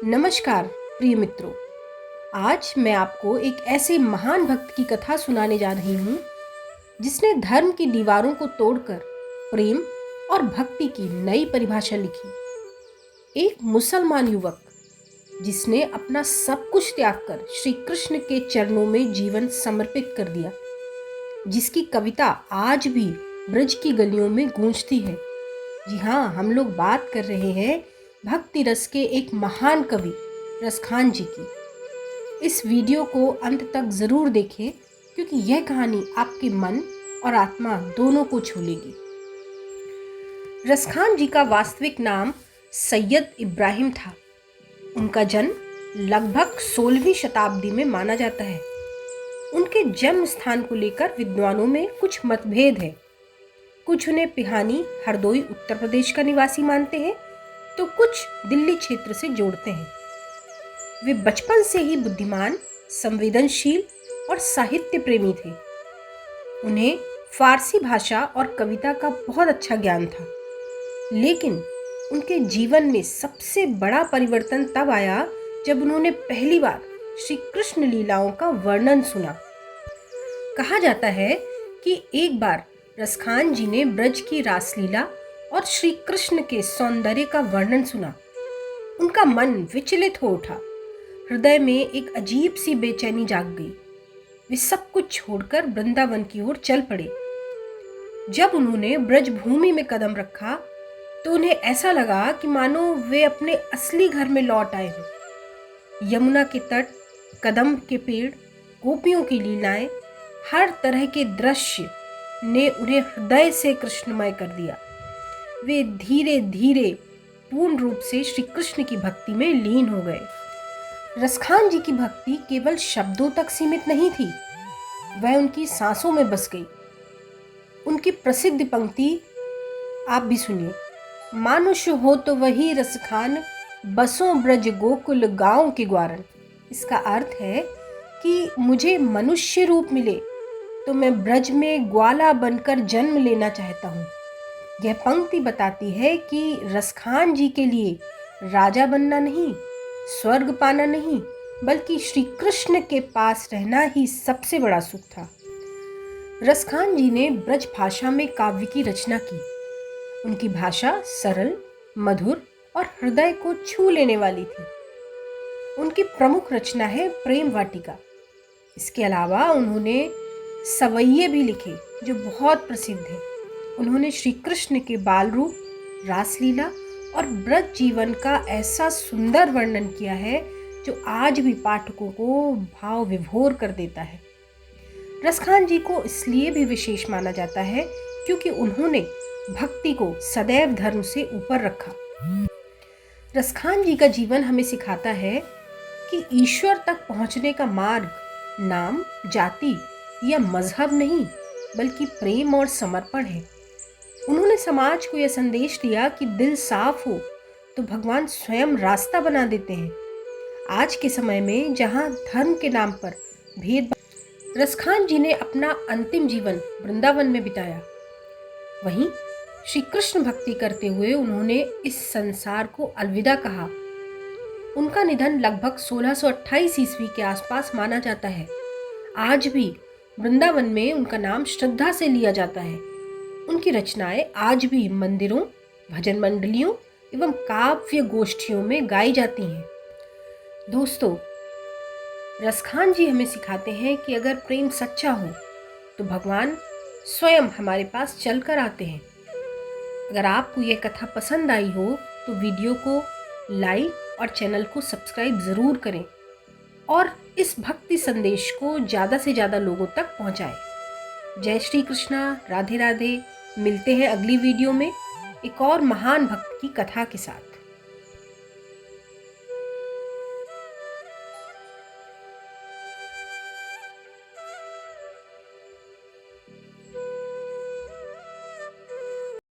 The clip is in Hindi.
नमस्कार प्रिय मित्रों। आज मैं आपको एक ऐसे महान भक्त की कथा सुनाने जा रही हूँ जिसने धर्म की दीवारों को तोड़कर प्रेम और भक्ति की नई परिभाषा लिखी। एक मुसलमान युवक जिसने अपना सब कुछ त्याग कर श्री कृष्ण के चरणों में जीवन समर्पित कर दिया, जिसकी कविता आज भी ब्रज की गलियों में गूंजती है। जी हाँ, हम लोग बात कर रहे हैं भक्ति रस के एक महान कवि रसखान जी की। इस वीडियो को अंत तक ज़रूर देखें क्योंकि यह कहानी आपके मन और आत्मा दोनों को छू लेगी। रसखान जी का वास्तविक नाम सैयद इब्राहिम था। उनका जन्म लगभग 16वीं शताब्दी में माना जाता है। उनके जन्म स्थान को लेकर विद्वानों में कुछ मतभेद है। कुछ उन्हें पिहानी हरदोई उत्तर प्रदेश का निवासी मानते हैं तो कुछ दिल्ली क्षेत्र से जोड़ते हैं। वे बचपन से ही बुद्धिमान, संवेदनशील और साहित्य प्रेमी थे। उन्हें फारसी भाषा और कविता का बहुत अच्छा ज्ञान था, लेकिन उनके जीवन में सबसे बड़ा परिवर्तन तब आया जब उन्होंने पहली बार श्री कृष्ण लीलाओं का वर्णन सुना। कहा जाता है कि एक बार रसखान जी ने ब्रज की रासलीला और श्री कृष्ण के सौंदर्य का वर्णन सुना। उनका मन विचलित हो उठा। हृदय में एक अजीब सी बेचैनी जाग गई। वे सब कुछ छोड़कर वृंदावन की ओर चल पड़े। जब उन्होंने ब्रज भूमि में कदम रखा तो उन्हें ऐसा लगा कि मानो वे अपने असली घर में लौट आए हों। यमुना के तट, कदम के पेड़, गोपियों की लीलाएं, हर तरह के दृश्य ने उन्हें हृदय से कृष्णमय कर दिया। वे धीरे धीरे पूर्ण रूप से श्री कृष्ण की भक्ति में लीन हो गए। रसखान जी की भक्ति केवल शब्दों तक सीमित नहीं थी, वह उनकी सांसों में बस गई। उनकी प्रसिद्ध पंक्ति आप भी सुनिए। मानुष हो तो वही रसखान, बसों ब्रज गोकुल गांव के ग्वारन। इसका अर्थ है कि मुझे मनुष्य रूप मिले तो मैं ब्रज में ग्वाला बनकर जन्म लेना चाहता हूँ। यह पंक्ति बताती है कि रसखान जी के लिए राजा बनना नहीं, स्वर्ग पाना नहीं, बल्कि श्री कृष्ण के पास रहना ही सबसे बड़ा सुख था। रसखान जी ने ब्रज भाषा में काव्य की रचना की। उनकी भाषा सरल, मधुर और हृदय को छू लेने वाली थी। उनकी प्रमुख रचना है प्रेम वाटिका। इसके अलावा उन्होंने सवैये भी लिखे जो बहुत प्रसिद्ध हैं। उन्होंने श्री कृष्ण के बाल रूप, रासलीला और ब्रज जीवन का ऐसा सुंदर वर्णन किया है जो आज भी पाठकों को भाव विभोर कर देता है। रसखान जी को इसलिए भी विशेष माना जाता है क्योंकि उन्होंने भक्ति को सदैव धर्म से ऊपर रखा। रसखान जी का जीवन हमें सिखाता है कि ईश्वर तक पहुंचने का मार्ग नाम, जाति या मजहब नहीं, बल्कि प्रेम और समर्पण है। उन्होंने समाज को यह संदेश दिया कि दिल साफ हो तो भगवान स्वयं रास्ता बना देते हैं। आज के समय में जहां धर्म के नाम पर भेदभाव, रसखान जी ने अपना अंतिम जीवन वृंदावन में बिताया। वहीं श्री कृष्ण भक्ति करते हुए उन्होंने इस संसार को अलविदा कहा। उनका निधन लगभग 1628 ईस्वी के आसपास माना जाता है। आज भी वृंदावन में उनका नाम श्रद्धा से लिया जाता है। उनकी रचनाएं आज भी मंदिरों, भजन मंडलियों एवं काव्य गोष्ठियों में गाई जाती हैं। दोस्तों, रसखान जी हमें सिखाते हैं कि अगर प्रेम सच्चा हो तो भगवान स्वयं हमारे पास चलकर आते हैं। अगर आपको यह कथा पसंद आई हो तो वीडियो को लाइक और चैनल को सब्सक्राइब ज़रूर करें और इस भक्ति संदेश को ज़्यादा से ज़्यादा लोगों तक पहुँचाएं। जय श्री कृष्णा, राधे राधे। मिलते हैं अगली वीडियो में एक और महान भक्त की कथा के साथ।